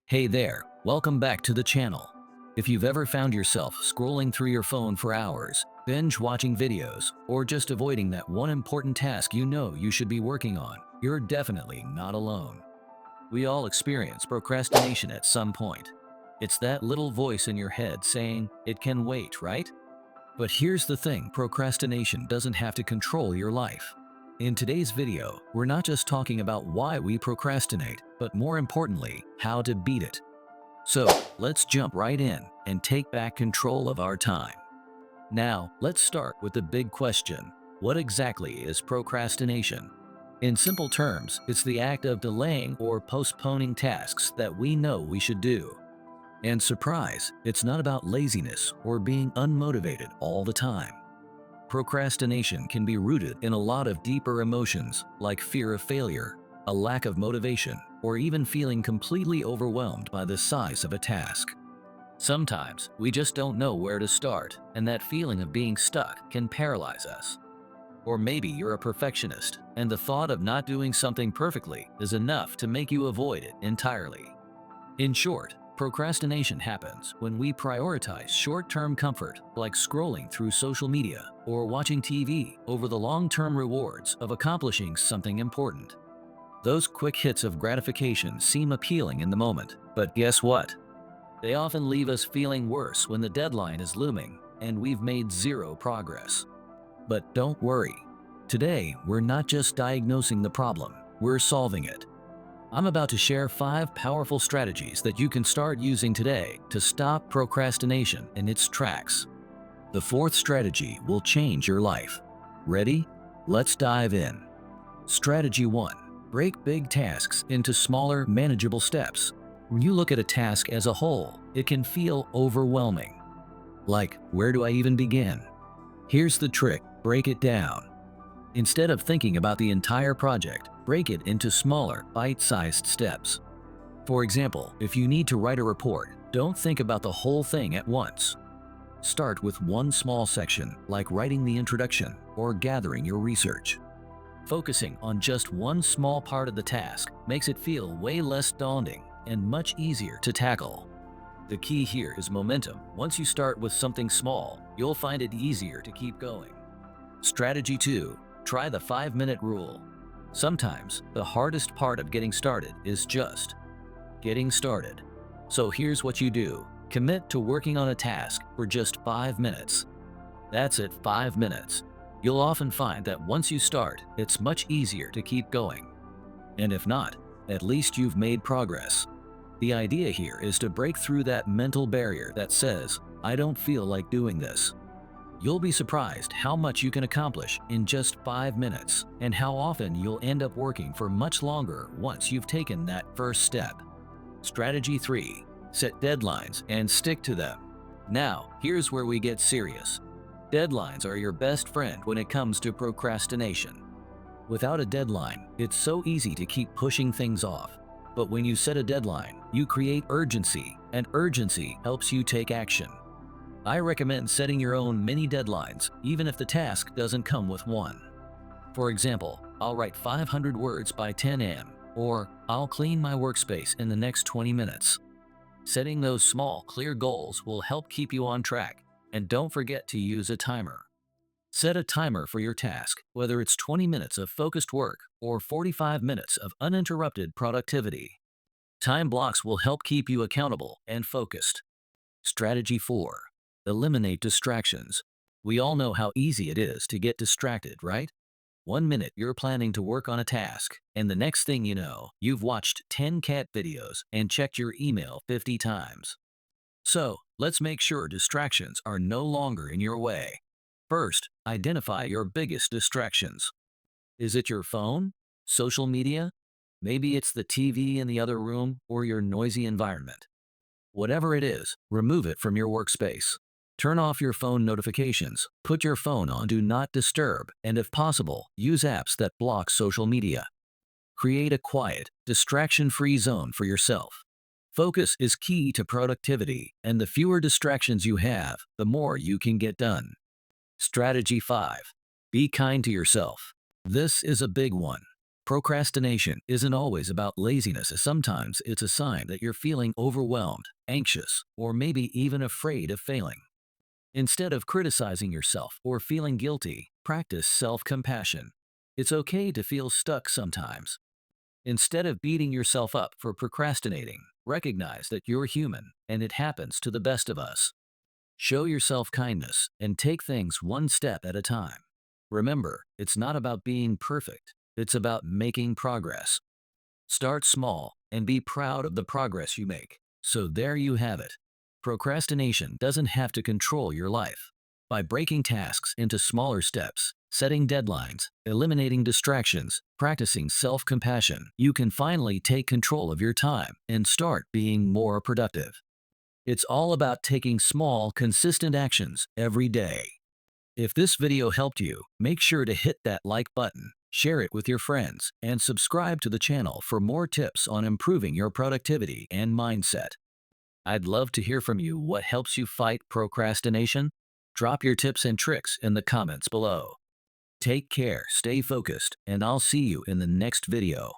Hey there, welcome back to the channel. If you've ever found yourself scrolling through your phone for hours, binge watching videos, or just avoiding that one important task you know you should be working on, you're definitely not alone. We all experience procrastination at some point. It's that little voice in your head saying, it can wait, right? But here's the thing, procrastination doesn't have to control your life. In today's video, we're not just talking about why we procrastinate, but more importantly, how to beat it. So, let's jump right in and take back control of our time. Now, let's start with the big question. What exactly is procrastination? In simple terms, it's the act of delaying or postponing tasks that we know we should do. And surprise, it's not about laziness or being unmotivated all the time. Procrastination can be rooted in a lot of deeper emotions like fear of failure, a lack of motivation, or even feeling completely overwhelmed by the size of a task. Sometimes we just don't know where to start, and that feeling of being stuck can paralyze us. Or maybe you're a perfectionist, and the thought of not doing something perfectly is enough to make you avoid it entirely. In short, procrastination happens when we prioritize short-term comfort like scrolling through social media or watching TV over the long-term rewards of accomplishing something important. Those quick hits of gratification seem appealing in the moment, but guess what? They often leave us feeling worse when the deadline is looming and we've made zero progress. But don't worry. Today, we're not just diagnosing the problem, we're solving it. I'm about to share 5 powerful strategies that you can start using today to stop procrastination in its tracks. The fourth strategy will change your life. Ready? Let's dive in. Strategy 1. Break big tasks into smaller, manageable steps. When you look at a task as a whole, it can feel overwhelming. Like, where do I even begin? Here's the trick, break it down. Instead of thinking about the entire project, break it into smaller, bite-sized steps. For example, if you need to write a report, don't think about the whole thing at once. Start with one small section, like writing the introduction or gathering your research. Focusing on just one small part of the task makes it feel way less daunting and much easier to tackle. The key here is momentum. Once you start with something small, you'll find it easier to keep going. Strategy 2. Try the 5-minute rule. Sometimes, the hardest part of getting started is just getting started. So here's what you do. Commit to working on a task for just 5 minutes. That's it, 5 minutes. You'll often find that once you start, it's much easier to keep going. And if not, at least you've made progress. The idea here is to break through that mental barrier that says, I don't feel like doing this. You'll be surprised how much you can accomplish in just 5 minutes and how often you'll end up working for much longer once you've taken that first step. Strategy 3. Set deadlines and stick to them. Now, here's where we get serious. Deadlines are your best friend when it comes to procrastination. Without a deadline, it's so easy to keep pushing things off. But when you set a deadline, you create urgency, and urgency helps you take action. I recommend setting your own mini deadlines, even if the task doesn't come with one. For example, I'll write 500 words by 10 a.m., or I'll clean my workspace in the next 20 minutes. Setting those small, clear goals will help keep you on track, and don't forget to use a timer. Set a timer for your task, whether it's 20 minutes of focused work or 45 minutes of uninterrupted productivity. Time blocks will help keep you accountable and focused. Strategy 4. Eliminate distractions. We all know how easy it is to get distracted, right? 1 minute you're planning to work on a task, and the next thing you know, you've watched 10 cat videos and checked your email 50 times. So, let's make sure distractions are no longer in your way. First, identify your biggest distractions. Is it your phone? Social media? Maybe it's the TV in the other room or your noisy environment. Whatever it is, remove it from your workspace. Turn off your phone notifications, put your phone on Do Not Disturb, and if possible, use apps that block social media. Create a quiet, distraction-free zone for yourself. Focus is key to productivity, and the fewer distractions you have, the more you can get done. Strategy 5. Be kind to yourself. This is a big one. Procrastination isn't always about laziness. Sometimes it's a sign that you're feeling overwhelmed, anxious, or maybe even afraid of failing. Instead of criticizing yourself or feeling guilty, practice self-compassion. It's okay to feel stuck sometimes. Instead of beating yourself up for procrastinating, recognize that you're human and it happens to the best of us. Show yourself kindness and take things one step at a time. Remember, it's not about being perfect, it's about making progress. Start small and be proud of the progress you make. So there you have it. Procrastination doesn't have to control your life. By breaking tasks into smaller steps, setting deadlines, eliminating distractions, practicing self-compassion, you can finally take control of your time and start being more productive. It's all about taking small, consistent actions every day. If this video helped you, make sure to hit that like button, share it with your friends, and subscribe to the channel for more tips on improving your productivity and mindset. I'd love to hear from you. What helps you fight procrastination? Drop your tips and tricks in the comments below. Take care, stay focused, and I'll see you in the next video.